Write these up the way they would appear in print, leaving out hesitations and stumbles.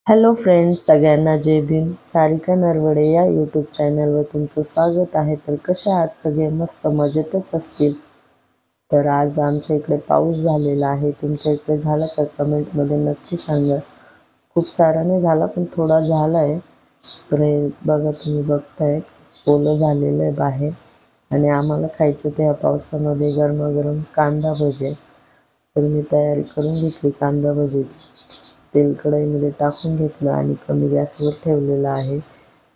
Hello friends, सगळ्यांना जय भीम. सारिका नरवडे या YouTube चॅनलवर तुमचं स्वागत आहे. तर कसे आहात सगळे? मस्त मजेतच असतील. तर आज आमच्या इकडे पाऊस झालेला आहे. तुमच्या इकडे झाला का? कमेंटमध्ये नक्की सांगा. खूप सारा नाही झाला पण थोडा झाला आहे. तर हे बघा, तुम्ही बघताय ओलं झालेलं आहे बाहेर. आणि आम्हाला खायचे ते ह्या पावसामध्ये गरमागरम कांदा भजे. तर मी तयारी करून घेतली कांदा भजीची. तेल कढईमध्ये टाकून घेतलं आणि कमी गॅसवर ठेवलेलं आहे.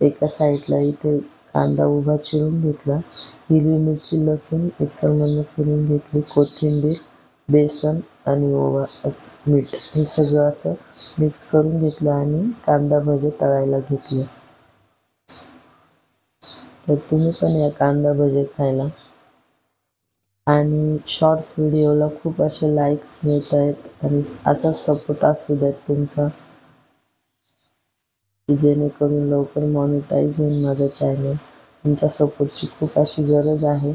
एका साईडला इथे कांदा उभा चिरून घेतला, हिरवी मिरची लसूण मिक्सरमधून फिरून घेतली, कोथिंबीर, बेसन आणि ओवा असं मीठ हे सगळं असं मिक्स करून घेतलं आणि कांदा भजे तळायला घेतले. तर तुम्ही पण या कांदा भजे खायला. आणि शॉर्ट्स व्हिडिओला खूप असे लाईक्स मिळत आहेत आणि असाच सपोर्ट असू द्यात तुमचा, की जेणेकरून लवकर मॉनिटाईज होईल माझं चॅनल. तुमच्या सपोर्टची खूप अशी गरज आहे.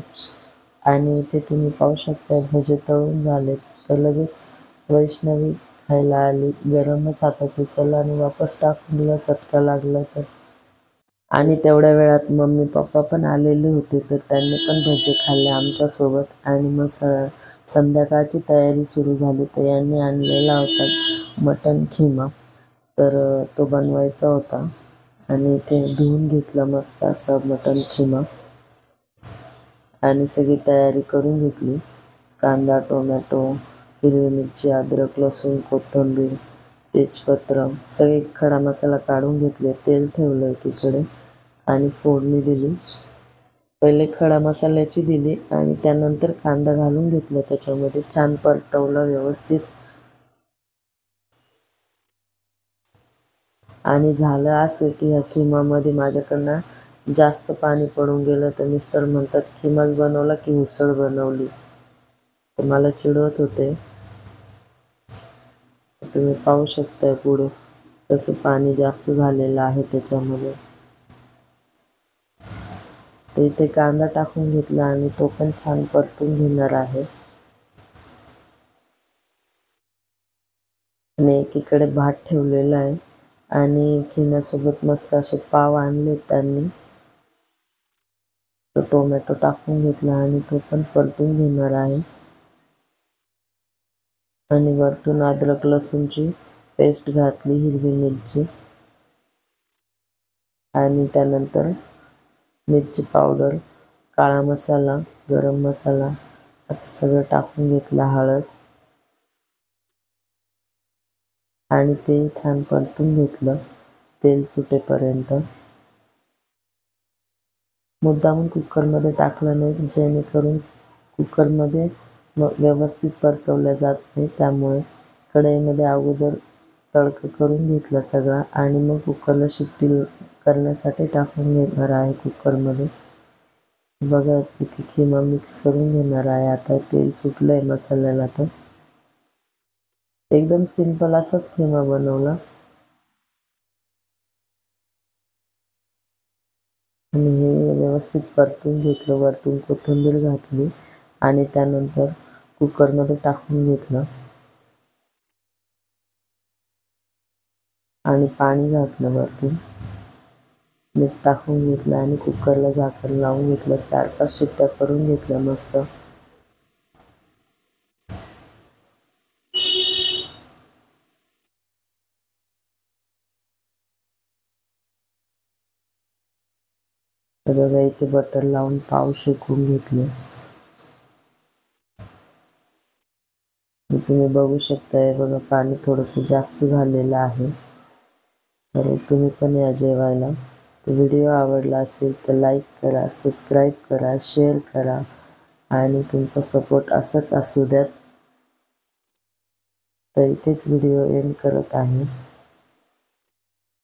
आणि इथे तुम्ही पाहू शकता भजे तळून झालेत. तर लगेच वैष्णवी खायला आली. गरमच हातात उचलला आणि वापस टाकून दिला, चटका लागला तर. आणि तेवढ्या वेळात मम्मी पप्पा पण आलेले होते, तर त्यांनी पण भजे खाल्ले आमच्यासोबत. आणि मग संध्याकाळची तयारी सुरू झाली. तर यांनी आणलेला होता मटण खिमा. तर तो बनवायचा होता आणि ते धुवून घेतलं मस्त असं मटण खिमा आणि सगळी तयारी करून घेतली. कांदा, टोमॅटो, हिरवी मिरची, अद्रक, लसूण, कोथिंबीर, तेजपत्र सगळे खडा मसाला काढून घेतले. तेल ठेवलं एकीकडे आणि फोडणी दिली. पहिले खडा मसाल्याची दिली आणि त्यानंतर कांदा घालून घेतला, त्याच्यामध्ये छान परतवलं व्यवस्थित. आणि झालं असं की ह्या खिमामध्ये माझ्याकडनं जास्त पाणी पडून गेलं. तर मिस्टर म्हणतात, खिमाच बनवला की उसळ बनवली. तर मला चिडवत होते. तुम्ही पाहू शकताय पुढे कसं पाणी जास्त झालेलं आहे त्याच्यामध्ये. तर इथे कांदा टाकून घेतला आणि तो पण छान परतून घेणार आहे. आणि एकीकडे भात ठेवलेला आहे आणि खिम्यासोबत मस्त असे पाव आणले त्यांनी. तो टोमॅटो टाकून घेतला आणि तो पण परतून घेणार आहे. आणि वरतून अद्रक लसूणची पेस्ट घातली, हिरवी मिरची आणि त्यानंतर मिरची पावडर, काळा मसाला, गरम मसाला असं सगळं टाकून घेतलं, हळद. आणि ते छान परतून घेतलं तेल सुटेपर्यंत. मुद्दामून कुकरमध्ये टाकलं नाही, जेणेकरून कुकरमध्ये व्यवस्थित परतवल्या जात नाही. त्यामुळे कढईमध्ये अगोदर तडका करून घेतला सगळा आणि मग कुकरला शिट्टी करण्यासाठी टाकून घेणार आहे कुकरमध्ये. बघा इथे खिमा मिक्स करून घेणार आहे. आता तेल सुटलंय मसाल्याला. तर एकदम सिंपल असाच खिमा बनवला. आणि हे व्यवस्थित परतून घेतलं, वरतून कोथिंबीर घातली आणि त्यानंतर कुकरमध्ये टाकून घेतलं आणि पाणी घातलं, वरतून मीठ टाकून घेतलं आणि कुकरला झाकण लावून घेतलं. 4-5 शिट्ट्या करून घेतल्या मस्त. तर बघा इथे बटर लावून पाव शेकून घेतले. तुम्ही बघू शकताय, बघा पाणी थोडंसं जास्त झालेलं आहे. तर तुम्ही पण या जेवायला. तर व्हिडिओ आवडला असेल तर लाईक करा, सबस्क्राईब करा, शेअर करा आणि तुमचा सपोर्ट असंच असू द्यात. तर इथेच व्हिडिओ एंड करत आहे.